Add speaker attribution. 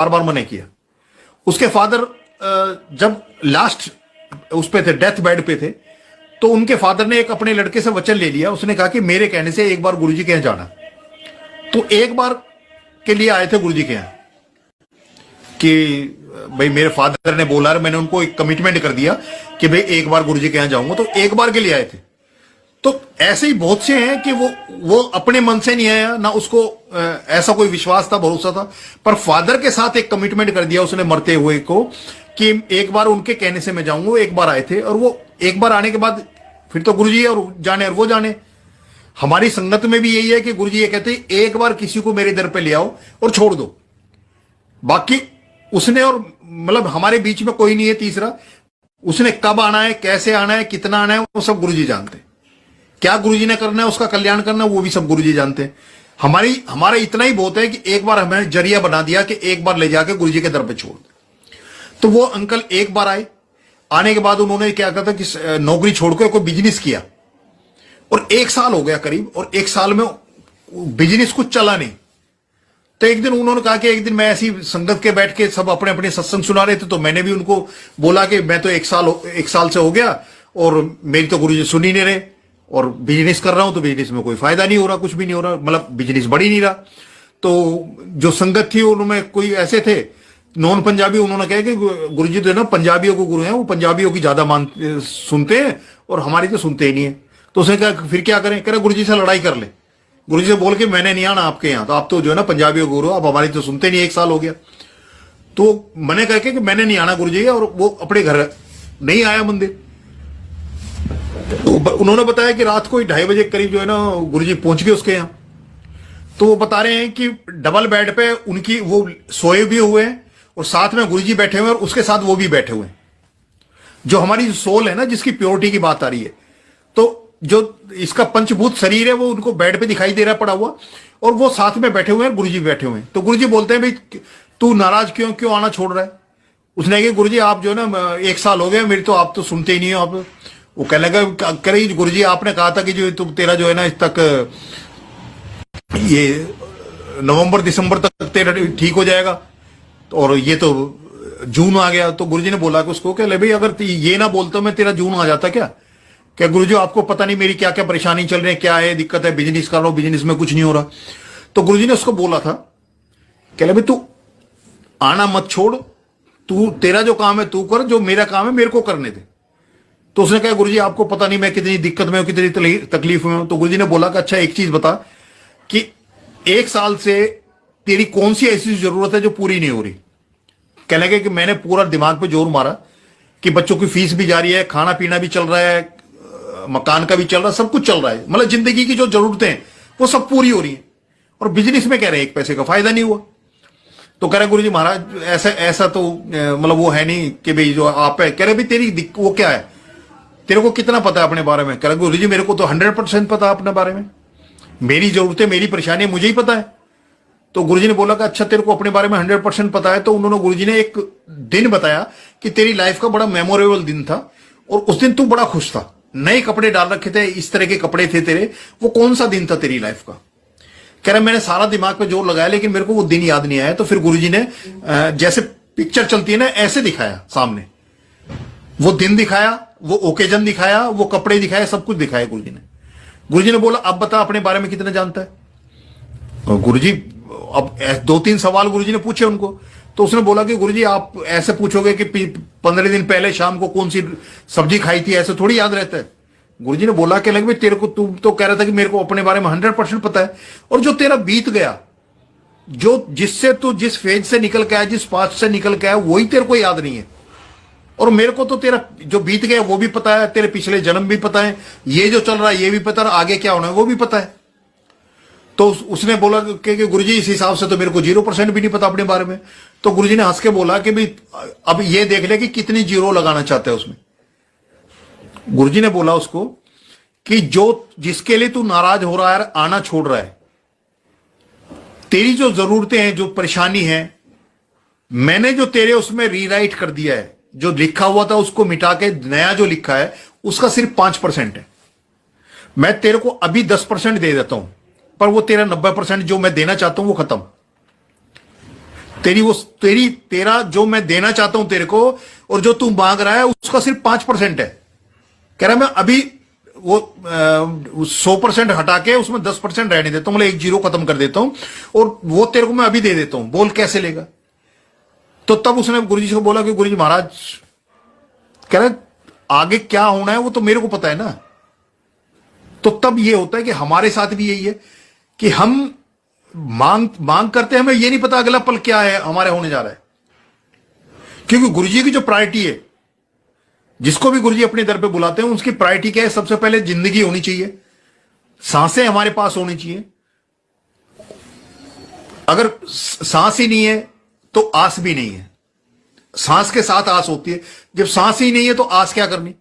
Speaker 1: बार बार मना किया। उसके फादर जब लास्ट उस पे थे, डेथ बेड पे थे, तो उनके फादर ने एक अपने लड़के से वचन ले लिया। उसने कहा कि मेरे कहने से एक बार गुरुजी के यहाँ जाना। तो एक बार के लिए आए थे गुरुजी के यहाँ कि भाई मेरे फादर ने बोला, मैंने उनको एक कमिटमेंट कर दिया कि भाई एक बार गुरुजी के यहाँ जाऊंगा, तो एक बार के लिए आए थे। तो ऐसे ही बहुत से हैं कि वो अपने मन से नहीं आया ना, उसको ऐसा कोई विश्वास था, भरोसा था, पर फादर के साथ एक कमिटमेंट कर दिया उसने मरते हुए को कि एक बार उनके कहने से मैं जाऊंगा। एक बार आए थे और वो एक बार आने के बाद फिर तो गुरुजी और जाने और वो जाने। हमारी संगत में भी यही है कि गुरुजी ये कहते हैं एक बार किसी को मेरे दर पे ले आओ और छोड़ दो, बाकी उसने और मतलब हमारे बीच में कोई नहीं है तीसरा। उसने कब आना है, कैसे आना है, कितना आना है, वो सब गुरुजी जानते हैं। क्या गुरुजी ने करना है, उसका कल्याण करना है, वो भी सब गुरुजी जानते हैं। हमारा इतना ही बहुत है कि एक बार हमें जरिया बना दिया कि एक बार ले जाके गुरुजी के दर पे छोड़ दे। तो वो अंकल एक बार आए, आने के बाद उन्होंने क्या कहा था कि नौकरी छोड़कर कोई बिजनेस किया, और 1 साल हो गया करीब, और 1 साल में बिजनेस कुछ चला नहीं। तो एक दिन उन्होंने कहा कि एक दिन मैं ऐसी संगत के बैठ के सब अपने अपने सत्संग सुना रहे थे, तो मैंने भी उनको बोला कि मैं तो 1 साल से हो गया और मेरी तो गुरुजी सुन ही नहीं रहे, और बिजनेस कर रहा हूं तो बिजनेस में कोई फायदा नहीं हो रहा, कुछ भी नहीं हो रहा, मतलब बिजनेस बढ़ ही नहीं रहा। तो जो संगत थी उनमें कोई ऐसे थे नॉन पंजाबी, उन्होंने कहा कि गुरुजी तो है ना पंजाबियों को गुरु हैं, वो पंजाबियों की ज्यादा सुनते हैं और हमारी तो सुनते ही नहीं है। तो उसने कहा फिर क्या करें, कह रहे गुरुजी से लड़ाई कर ले, गुरुजी से बोल के मैंने नहीं आना आपके यहाँ, तो आप तो जो है ना पंजाबियों गुरु, आप हमारी तो सुनते नहीं, 1 साल हो गया। तो मैंने कह के कि मैंने नहीं आना गुरुजी, और वो अपने घर नहीं आया मंदिर। तो उन्होंने बताया कि रात को 2:30 बजे करीब जो है ना गुरुजी पहुंच गए उसके यहाँ। तो वो बता रहे हैं कि डबल बेड पे उनकी वो सोए भी हुए हैं और साथ में गुरुजी बैठे हुए हैं, और उसके साथ वो भी बैठे हुए हैं। जो हमारी सोल है ना, जिसकी प्योरिटी की बात आ रही है, तो जो इसका पंचभूत शरीर है वो उनको बेड पे दिखाई दे रहा पड़ा हुआ, और वो साथ में बैठे हुए हैं, गुरुजी बैठे हुए हैं। तो गुरुजी बोलते हैं भाई तू नाराज क्यों आना छोड़ रहा है। उसने कहा गुरुजी आप जो है ना 1 साल हो गया मेरी, तो आप तो सुनते ही नहीं हो आप। वो कहने लगा कह रही गुरुजी आपने कहा था कि जो तुम तेरा जो है ना इस तक ये नवंबर दिसंबर तक तेरा ठीक हो जाएगा, और ये तो जून आ गया। तो गुरुजी ने बोला कि उसको कह ले भाई अगर ये ना बोलता मैं तेरा जून आ जाता क्या गुरुजी आपको पता नहीं मेरी क्या क्या परेशानी चल रही है, क्या है दिक्कत है, बिजनेस कर रहा हूं, बिजनेस में कुछ नहीं हो रहा। तो गुरुजी ने उसको बोला था कह ले भाई तू आना मत छोड़, तू तेरा जो काम है तू कर, जो मेरा काम है मेरे को करने दे। तो उसने कहा गुरुजी आपको पता नहीं मैं कितनी दिक्कत में हूं, कितनी तकलीफ में हूं। तो गुरुजी ने बोला कि अच्छा एक चीज बता कि 1 साल से तेरी कौन सी ऐसी जरूरत है जो पूरी नहीं हो रही। कहने लगे कि मैंने पूरा दिमाग पे जोर मारा कि बच्चों की फीस भी जारी है, खाना पीना भी चल रहा है, मकान का भी चल रहा है, सब कुछ चल रहा है, मतलब जिंदगी की जो जरूरतें हैं वो सब पूरी हो रही हैं, और बिजनेस में कह रहे हैं 1 पैसे का फायदा नहीं हुआ। तो कह रहे गुरुजी महाराज ऐसा तो मतलब वो है नहीं कि भाई जो आप है। कह रहे भाई तेरी वो क्या है, तेरे को कितना पता है अपने बारे में। कह रहे गुरुजी मेरे को तो 100% पता है अपने बारे में, मेरी जरूरतें मेरी परेशानियां मुझे ही पता है। तो गुरुजी ने बोला कि अच्छा तेरे को अपने बारे में 100% पता है। तो उन्होंने गुरुजी ने एक दिन बताया कि तेरी लाइफ का बड़ा मेमोरेबल दिन था, और उस दिन तू बड़ा खुश था, नए कपड़े डाल रखे थे, इस तरह के कपड़े थे तेरे, वो कौन सा दिन था तेरी लाइफ का। कह रहे मैंने सारा दिमाग पे जोर लगाया लेकिन मेरे को वो दिन याद नहीं आया। तो फिर गुरुजी ने जैसे पिक्चर चलती है ना ऐसे दिखाया सामने, वो दिन दिखाया, वो ओकेजन दिखाया, वो कपड़े दिखाए, सब कुछ दिखाया गुरुजी ने। गुरुजी ने बोला अब बता अपने बारे में कितना जानता है। गुरुजी अब 2-3 सवाल गुरुजी ने पूछे उनको। तो उसने बोला कि गुरुजी आप ऐसे पूछोगे कि 15 दिन पहले शाम को कौन सी सब्जी खाई थी, ऐसे थोड़ी याद रहता है। गुरुजी ने बोला कि लगे तेरे को, तू तो कह रहा था कि मेरे को अपने बारे में 100% पता है, और जो तेरा बीत गया, जो जिससे तू जिस फेज से निकल के आया, जिस पाथ से निकल के आया, वही तेरे को याद नहीं है। और मेरे को तो तेरा जो बीत गया वो भी पता है, तेरे पिछले जन्म भी पता है, ये जो चल रहा है ये भी पता है, आगे क्या होना है वो भी पता है। तो उसने बोला कि गुरुजी इस हिसाब से तो मेरे को 0% भी नहीं पता अपने बारे में। तो गुरुजी ने हंस के बोला कि भाई अब ये देख ले कि कितनी जीरो लगाना चाहते हैं उसमें। गुरुजी ने बोला उसको कि जो जिसके लिए तू नाराज हो रहा है, आना छोड़ रहा है, तेरी जो जरूरतें हैं, जो परेशानी है, मैंने जो तेरे उसमें रीराइट कर दिया है, जो लिखा हुआ था उसको मिटा के नया जो लिखा है उसका सिर्फ 5% है। मैं तेरे को अभी 10% दे देता हूं, पर वो तेरा 90% जो मैं देना चाहता हूं वो खत्म। तेरा जो मैं देना चाहता हूं तेरे को और जो तू मांग रहा है उसका सिर्फ 5% है। कह रहा मैं अभी वो 100% हटा के उसमें 10% रहने देता हूं, मतलब 1 जीरो खत्म कर देता हूं और वो तेरे को मैं अभी दे देता हूं, बोल कैसे लेगा। तो तब उसने गुरुजी को बोला कि गुरुजी महाराज, कह रहे आगे क्या होना है वो तो मेरे को पता है ना। तो तब ये होता है कि हमारे साथ भी यही है कि हम मांग करते हैं, हमें ये नहीं पता अगला पल क्या है हमारे होने जा रहा है। क्योंकि गुरुजी की जो प्रायोरिटी है, जिसको भी गुरुजी अपने दर पे बुलाते हैं उसकी प्रायोरिटी क्या है, सबसे पहले जिंदगी होनी चाहिए, सांसें हमारे पास होनी चाहिए। अगर सांस ही नहीं है तो आस भी नहीं है। सांस के साथ आस होती है, जब सांस ही नहीं है तो आस क्या करनी।